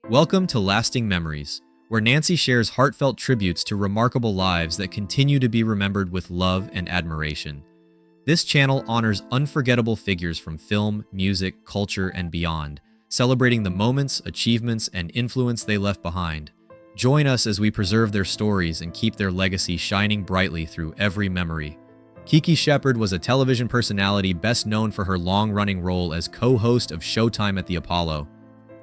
Welcome to Lasting Memories, where Nancy shares heartfelt tributes to remarkable lives that continue to be remembered with love and admiration. This channel honors unforgettable figures from film, music, culture, and beyond, celebrating the moments, achievements, and influence they left behind. Join us as we preserve their stories and keep their legacy shining brightly through every memory. Kiki Shepard was a television personality best known for her long-running role as co-host of Showtime at the Apollo.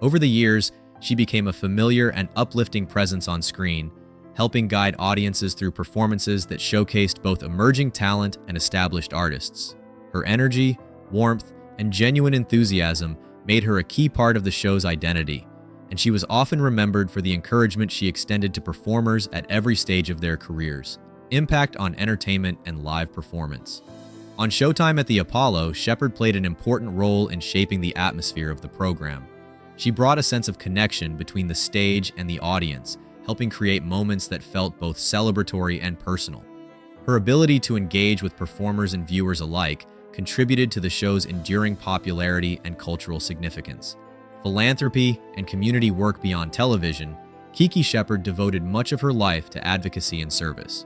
Over the years, she became a familiar and uplifting presence on screen, helping guide audiences through performances that showcased both emerging talent and established artists. Her energy, warmth, and genuine enthusiasm made her a key part of the show's identity, and she was often remembered for the encouragement she extended to performers at every stage of their careers. Impact on entertainment and live performance. On Showtime at the Apollo, Shepard played an important role in shaping the atmosphere of the program. She brought a sense of connection between the stage and the audience, helping create moments that felt both celebratory and personal. Her ability to engage with performers and viewers alike contributed to the show's enduring popularity and cultural significance. Philanthropy and community work beyond television, Kiki Shepard devoted much of her life to advocacy and service.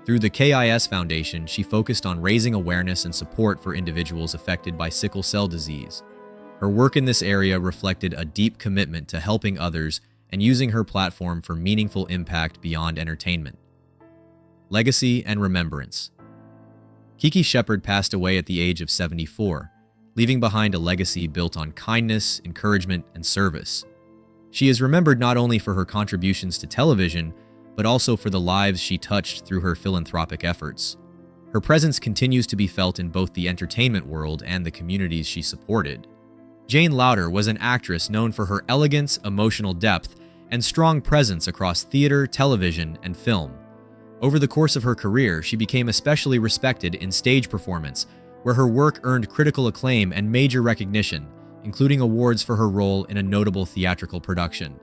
Through the KIS Foundation, she focused on raising awareness and support for individuals affected by sickle cell disease. Her work in this area reflected a deep commitment to helping others and using her platform for meaningful impact beyond entertainment. Legacy and remembrance. Kiki Shepard passed away at the age of 74, leaving behind a legacy built on kindness, encouragement, and service. She is remembered not only for her contributions to television, but also for the lives she touched through her philanthropic efforts. Her presence continues to be felt in both the entertainment world and the communities she supported. Jane Lowder was an actress known for her elegance, emotional depth, and strong presence across theater, television, and film. Over the course of her career, she became especially respected in stage performance, where her work earned critical acclaim and major recognition, including awards for her role in a notable theatrical production.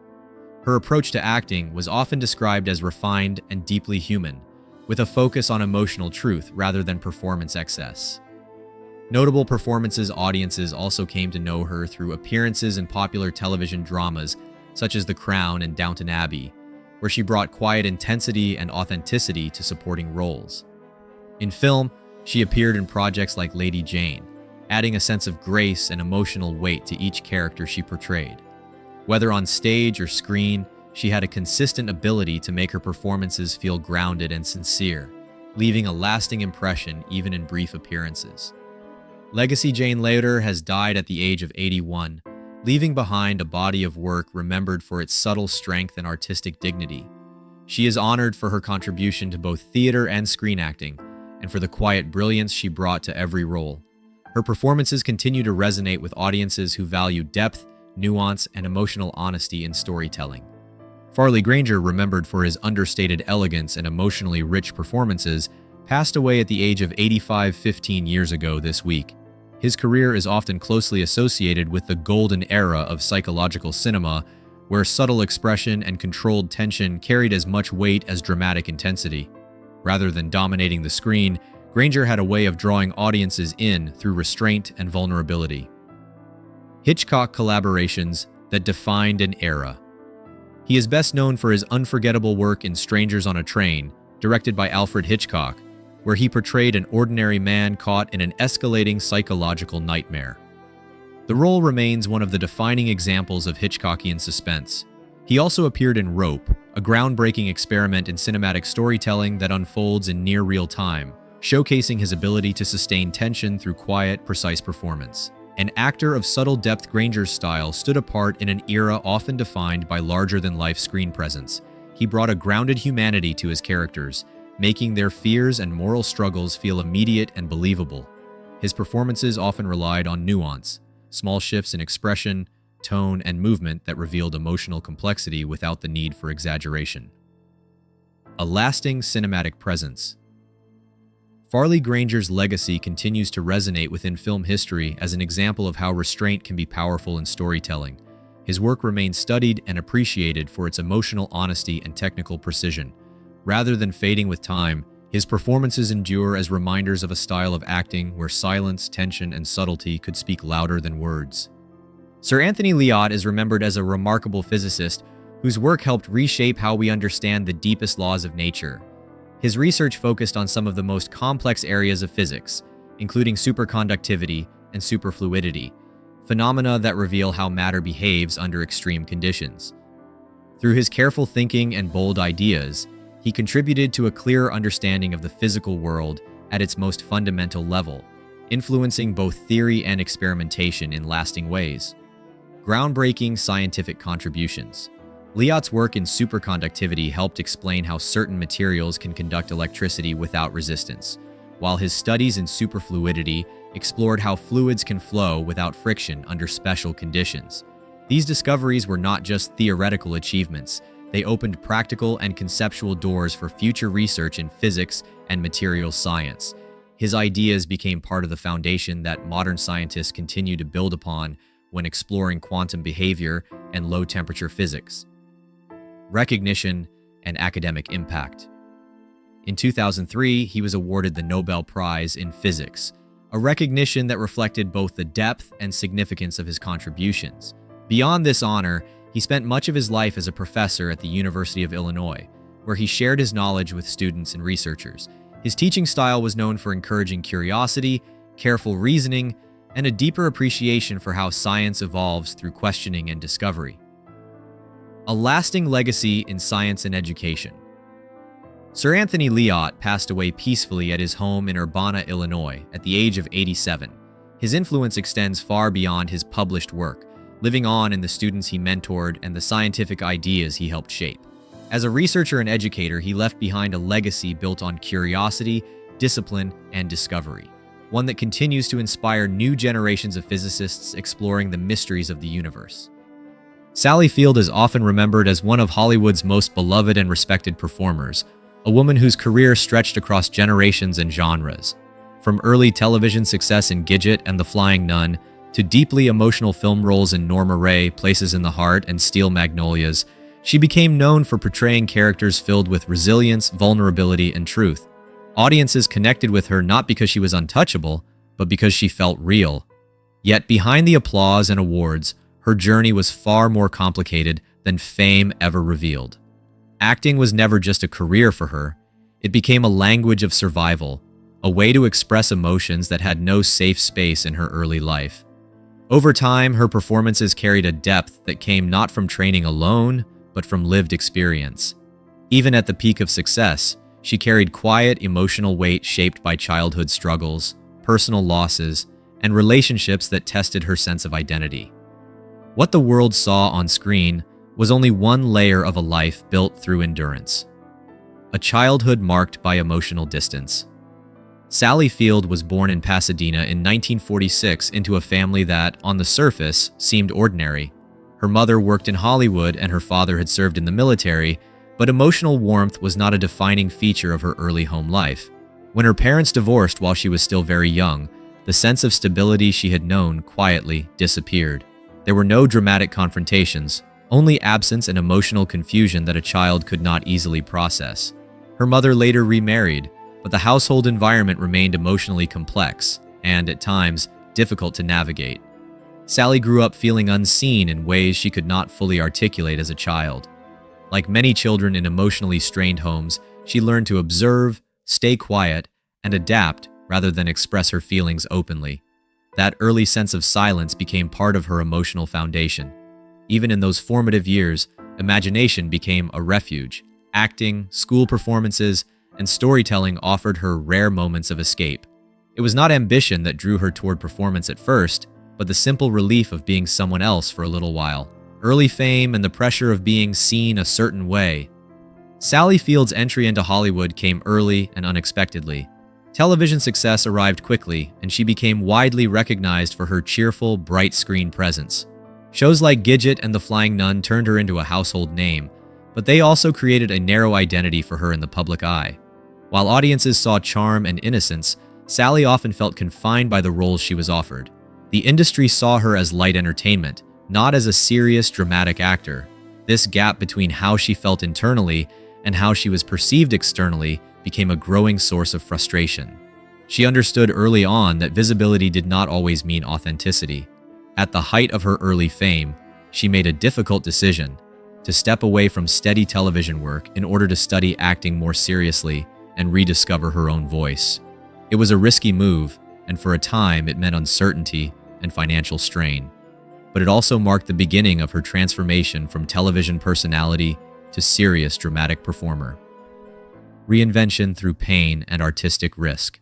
Her approach to acting was often described as refined and deeply human, with a focus on emotional truth rather than performance excess. Notable performances audiences also came to know her through appearances in popular television dramas such as The Crown and Downton Abbey, where she brought quiet intensity and authenticity to supporting roles. In film, she appeared in projects like Lady Jane, adding a sense of grace and emotional weight to each character she portrayed. Whether on stage or screen, she had a consistent ability to make her performances feel grounded and sincere, leaving a lasting impression even in brief appearances. Legacy Jane Lowder has died at the age of 81, leaving behind a body of work remembered for its subtle strength and artistic dignity. She is honored for her contribution to both theater and screen acting, and for the quiet brilliance she brought to every role. Her performances continue to resonate with audiences who value depth, nuance, and emotional honesty in storytelling. Farley Granger, remembered for his understated elegance and emotionally rich performances, passed away at the age of 85 15 years ago this week. His career is often closely associated with the golden era of psychological cinema, where subtle expression and controlled tension carried as much weight as dramatic intensity. Rather than dominating the screen, Granger had a way of drawing audiences in through restraint and vulnerability. Hitchcock collaborations that defined an era. He is best known for his unforgettable work in Strangers on a Train, directed by Alfred Hitchcock, where he portrayed an ordinary man caught in an escalating psychological nightmare. The role remains one of the defining examples of Hitchcockian suspense. He also appeared in Rope, a groundbreaking experiment in cinematic storytelling that unfolds in near real time, showcasing his ability to sustain tension through quiet, precise performance. An actor of subtle depth, Granger's style stood apart in an era often defined by larger-than-life screen presence. He brought a grounded humanity to his characters, making their fears and moral struggles feel immediate and believable. His performances often relied on nuance, small shifts in expression, tone, and movement that revealed emotional complexity without the need for exaggeration. A lasting cinematic presence. Farley Granger's legacy continues to resonate within film history as an example of how restraint can be powerful in storytelling. His work remains studied and appreciated for its emotional honesty and technical precision. Rather than fading with time, his performances endure as reminders of a style of acting where silence, tension, and subtlety could speak louder than words. Sir Anthony Leot is remembered as a remarkable physicist whose work helped reshape how we understand the deepest laws of nature. His research focused on some of the most complex areas of physics, including superconductivity and superfluidity, phenomena that reveal how matter behaves under extreme conditions. Through his careful thinking and bold ideas, he contributed to a clearer understanding of the physical world at its most fundamental level, influencing both theory and experimentation in lasting ways. Groundbreaking scientific contributions. Leot's work in superconductivity helped explain how certain materials can conduct electricity without resistance, while his studies in superfluidity explored how fluids can flow without friction under special conditions. These discoveries were not just theoretical achievements, they opened practical and conceptual doors for future research in physics and materials science. His ideas became part of the foundation that modern scientists continue to build upon when exploring quantum behavior and low-temperature physics. Recognition and academic impact. In 2003, he was awarded the Nobel Prize in Physics, a recognition that reflected both the depth and significance of his contributions. Beyond this honor, he spent much of his life as a professor at the University of Illinois, where he shared his knowledge with students and researchers. His teaching style was known for encouraging curiosity, careful reasoning, and a deeper appreciation for how science evolves through questioning and discovery. A lasting legacy in science and education. Sir Anthony Leot passed away peacefully at his home in Urbana, Illinois, at the age of 87. His influence extends far beyond his published work, living on in the students he mentored and the scientific ideas he helped shape. As a researcher and educator, he left behind a legacy built on curiosity, discipline, and discovery, one that continues to inspire new generations of physicists exploring the mysteries of the universe. Sally Field is often remembered as one of Hollywood's most beloved and respected performers, a woman whose career stretched across generations and genres. From early television success in Gidget and The Flying Nun, to deeply emotional film roles in Norma Ray, Places in the Heart, and Steel Magnolias, she became known for portraying characters filled with resilience, vulnerability, and truth. Audiences connected with her not because she was untouchable, but because she felt real. Yet behind the applause and awards, her journey was far more complicated than fame ever revealed. Acting was never just a career for her. It became a language of survival, a way to express emotions that had no safe space in her early life. Over time, her performances carried a depth that came not from training alone, but from lived experience. Even at the peak of success, she carried quiet, emotional weight shaped by childhood struggles, personal losses, and relationships that tested her sense of identity. What the world saw on screen was only one layer of a life built through endurance. A childhood marked by emotional distance. Sally Field was born in Pasadena in 1946 into a family that, on the surface, seemed ordinary. Her mother worked in Hollywood and her father had served in the military, but emotional warmth was not a defining feature of her early home life. When her parents divorced while she was still very young, the sense of stability she had known quietly disappeared. There were no dramatic confrontations, only absence and emotional confusion that a child could not easily process. Her mother later remarried, but the household environment remained emotionally complex and, at times, difficult to navigate. Sally grew up feeling unseen in ways she could not fully articulate as a child. Like many children in emotionally strained homes, she learned to observe, stay quiet, and adapt rather than express her feelings openly. That early sense of silence became part of her emotional foundation. Even in those formative years, imagination became a refuge. Acting, school performances, and storytelling offered her rare moments of escape. It was not ambition that drew her toward performance at first, but the simple relief of being someone else for a little while. Early fame and the pressure of being seen a certain way. Sally Field's entry into Hollywood came early and unexpectedly. Television success arrived quickly, and she became widely recognized for her cheerful, bright screen presence. Shows like Gidget and The Flying Nun turned her into a household name, but they also created a narrow identity for her in the public eye. While audiences saw charm and innocence, Sally often felt confined by the roles she was offered. The industry saw her as light entertainment, not as a serious, dramatic actor. This gap between how she felt internally and how she was perceived externally became a growing source of frustration. She understood early on that visibility did not always mean authenticity. At the height of her early fame, she made a difficult decision to step away from steady television work in order to study acting more seriously and rediscover her own voice. It was a risky move, and for a time it meant uncertainty and financial strain. But it also marked the beginning of her transformation from television personality to serious dramatic performer. Reinvention through pain and artistic risk.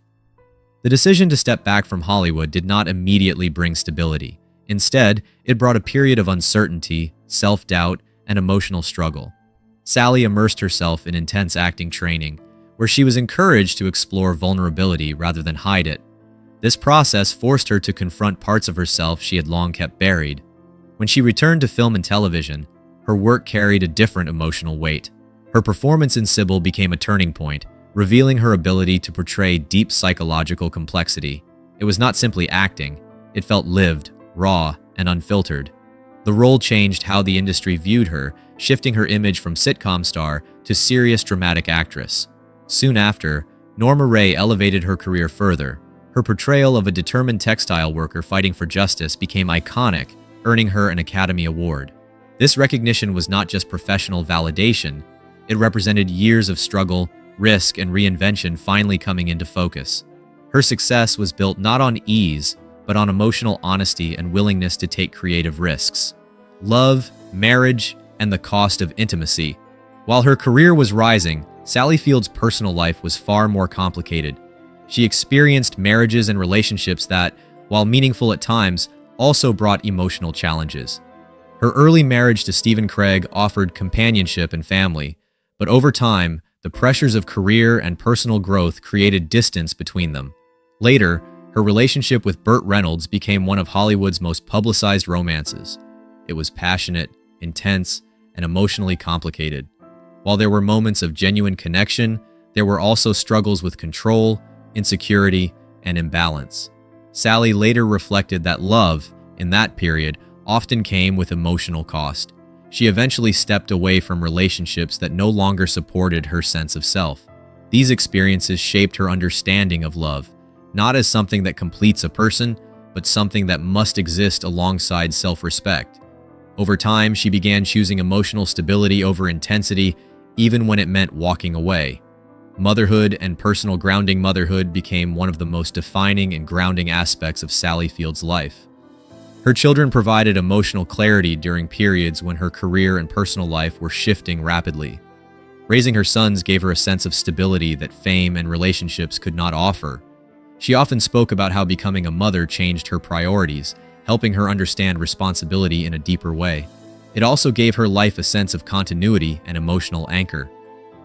The decision to step back from Hollywood did not immediately bring stability. Instead, it brought a period of uncertainty, self-doubt, and emotional struggle. Sally immersed herself in intense acting training, where she was encouraged to explore vulnerability rather than hide it. This process forced her to confront parts of herself she had long kept buried. When she returned to film and television, her work carried a different emotional weight. Her performance in Sybil became a turning point, revealing her ability to portray deep psychological complexity. It was not simply acting, it felt lived, raw, and unfiltered. The role changed how the industry viewed her, shifting her image from sitcom star to serious dramatic actress. Soon after, Norma Ray elevated her career further. Her portrayal of a determined textile worker fighting for justice became iconic, earning her an Academy Award. This recognition was not just professional validation, it represented years of struggle, risk, and reinvention finally coming into focus. Her success was built not on ease, but on emotional honesty and willingness to take creative risks. Love, marriage, and the cost of intimacy. While her career was rising, Sally Field's personal life was far more complicated. She experienced marriages and relationships that, while meaningful at times, also brought emotional challenges. Her early marriage to Stephen Craig offered companionship and family, but over time, the pressures of career and personal growth created distance between them. Later, her relationship with Burt Reynolds became one of Hollywood's most publicized romances. It was passionate, intense, and emotionally complicated. While there were moments of genuine connection, there were also struggles with control, insecurity, and imbalance. Sally later reflected that love, in that period, often came with emotional cost. She eventually stepped away from relationships that no longer supported her sense of self. These experiences shaped her understanding of love, not as something that completes a person, but something that must exist alongside self-respect. Over time, she began choosing emotional stability over intensity, even when it meant walking away. Motherhood and personal grounding. Motherhood became one of the most defining and grounding aspects of Sally Field's life. Her children provided emotional clarity during periods when her career and personal life were shifting rapidly. Raising her sons gave her a sense of stability that fame and relationships could not offer. She often spoke about how becoming a mother changed her priorities, helping her understand responsibility in a deeper way. It also gave her life a sense of continuity and emotional anchor.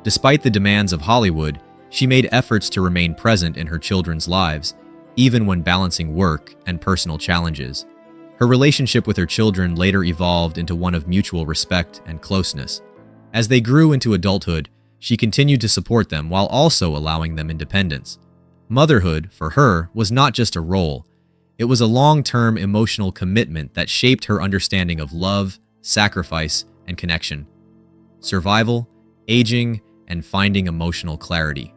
Despite the demands of Hollywood, she made efforts to remain present in her children's lives, even when balancing work and personal challenges. Her relationship with her children later evolved into one of mutual respect and closeness. As they grew into adulthood, she continued to support them while also allowing them independence. Motherhood, for her, was not just a role. It was a long-term emotional commitment that shaped her understanding of love, sacrifice, and connection. Survival, aging, and finding emotional clarity.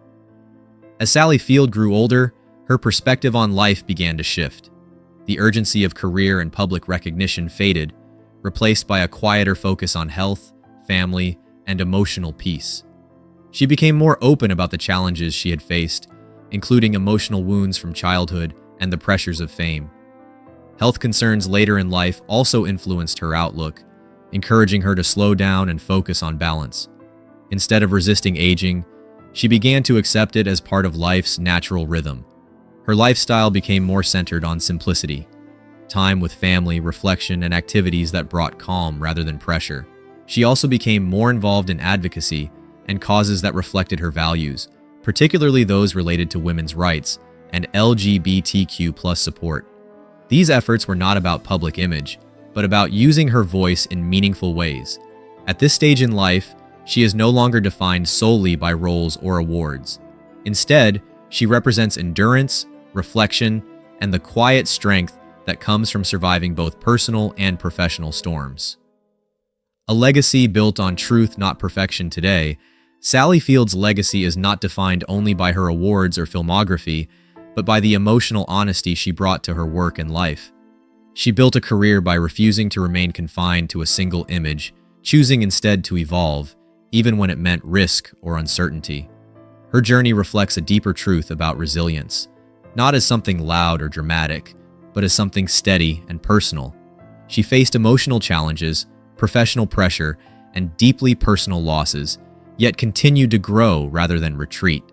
As Sally Field grew older, her perspective on life began to shift. The urgency of career and public recognition faded, replaced by a quieter focus on health, family, and emotional peace. She became more open about the challenges she had faced, including emotional wounds from childhood and the pressures of fame. Health concerns later in life also influenced her outlook, encouraging her to slow down and focus on balance. Instead of resisting aging, she began to accept it as part of life's natural rhythm. Her lifestyle became more centered on simplicity, time with family, reflection, and activities that brought calm rather than pressure. She also became more involved in advocacy and causes that reflected her values, particularly those related to women's rights and LGBTQ+ support. These efforts were not about public image, but about using her voice in meaningful ways. At this stage in life, she is no longer defined solely by roles or awards. Instead, she represents endurance, reflection, and the quiet strength that comes from surviving both personal and professional storms. A legacy built on truth, not perfection. Today, Sally Field's legacy is not defined only by her awards or filmography, but by the emotional honesty she brought to her work and life. She built a career by refusing to remain confined to a single image, choosing instead to evolve, even when it meant risk or uncertainty. Her journey reflects a deeper truth about resilience, not as something loud or dramatic, but as something steady and personal. She faced emotional challenges, professional pressure, and deeply personal losses, yet continued to grow rather than retreat.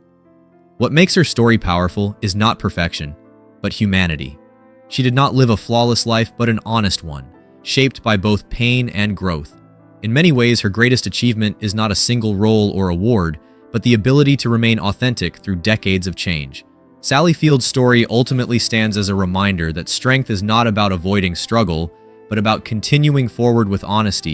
What makes her story powerful is not perfection, but humanity. She did not live a flawless life, but an honest one, shaped by both pain and growth. In many ways, her greatest achievement is not a single role or award, but the ability to remain authentic through decades of change. Sally Field's story ultimately stands as a reminder that strength is not about avoiding struggle, but about continuing forward with honesty.